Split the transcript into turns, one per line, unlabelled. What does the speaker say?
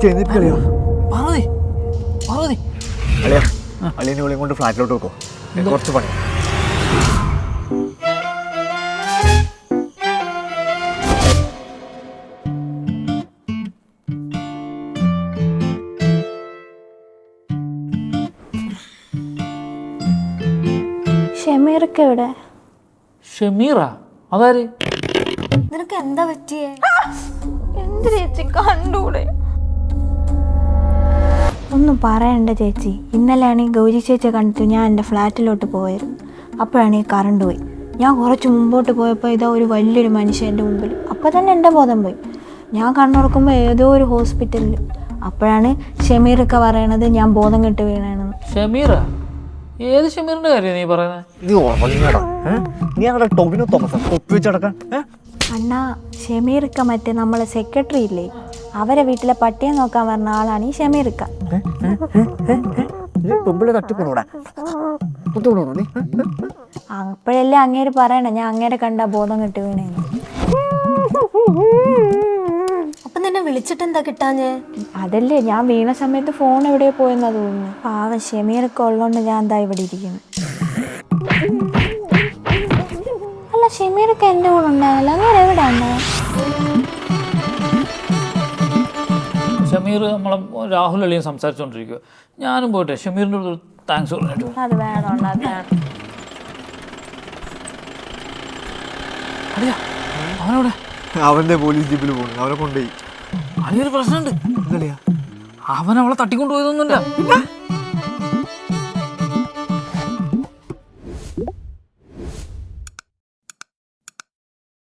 എഴുന്നേൽപ്പിക്കളിയോ
പാർവതി
അളിയാ അളിയനെ വിളിയും കൊണ്ട് ഫ്ലാറ്റിലോട്ട് വെക്കോ കുറച്ച് പണി.
ഷമീറൊക്കെ എവിടെ?
ഷമീറ അതാര്?
നിനക്ക് എന്താ പറ്റിയേ? എന്ത് ചേച്ചി കണ്ടൂടെ? ഒന്നും പറയണ്ട ചേച്ചി. ഇന്നലെയാണ് ഈ ഗൗരി ചേച്ചിയെ കണ്ടിട്ട് ഞാൻ എൻ്റെ ഫ്ലാറ്റിലോട്ട് പോയത്. അപ്പോഴാണ് ഈ കറണ്ട് പോയി. ഞാൻ കുറച്ച് മുമ്പോട്ട് പോയപ്പോൾ ഇതാ ഒരു വലിയൊരു മനുഷ്യൻ എൻ്റെ മുമ്പിൽ. അപ്പോൾ തന്നെ എൻ്റെ ബോധം പോയി. ഞാൻ കണ്ണുറക്കുമ്പോൾ ഏതോ ഒരു ഹോസ്പിറ്റലിൽ. അപ്പോഴാണ് ഷമീറൊക്കെ പറയണത് ഞാൻ ബോധം കെട്ട് വീണാണെന്ന്.
ഷമീറ? ഏത് ഷമീറിന്റെ കാര്യം നീ പറയുന്നത്?
നീ ഞങ്ങളുടെ ടൊവിനോ തോമസ് തൊപ്പി വെച്ചടക്കാൻ.
അണ്ണാ, ഷമീർക്ക മറ്റേ നമ്മളെ സെക്രട്ടറി ഇല്ലേ, അവരെ വീട്ടിലെ പട്ടിയെ നോക്കാൻ പറഞ്ഞ ആളാണ് ഈ ഷമീർക്ക. അപ്പോഴല്ലേ അങ്ങേര് പറയണ ഞാൻ അങ്ങേരെ കണ്ട ബോധം കെട്ട് വീണേന്ന്.
അപ്പൊ നിന്നെ വിളിച്ചിട്ട് എന്താ കിട്ടാഞ്ഞേ?
അതല്ലേ, ഞാൻ വീണ സമയത്ത് ഫോൺ എവിടെയോ പോയെന്നാ തോന്നുന്നു. പാവം ഷമീർക്ക ഉള്ളോണ്ട് ഞാൻ എന്താ ഇവിടെ ഇരിക്കുന്നു. അല്ല, ഷമീർക്ക എൻ്റെ കൂടെ ഉണ്ടായല്ലോ, അങ്ങനെ എവിടെ ഉണ്ടായ?
ഷമീർ നമ്മളെ രാഹുൽ അളിയും സംസാരിച്ചോണ്ടിരിക്കുക. ഞാനും പോട്ടെ ഷമീറിന്റെ അടുത്ത് താങ്ക്സ് പറഞ്ഞിട്ട്.
അത് വേണം, അത് വേണം.
അവനോടെ
അവന്റെ പോലീസ് ജീപ്പിൽ പോകുന്നു, അവനെ കൊണ്ടുപോയി.
അതിനൊരു പ്രശ്നമുണ്ട്. അവൻ അവളെ തട്ടിക്കൊണ്ടുപോയതൊന്നുമില്ല.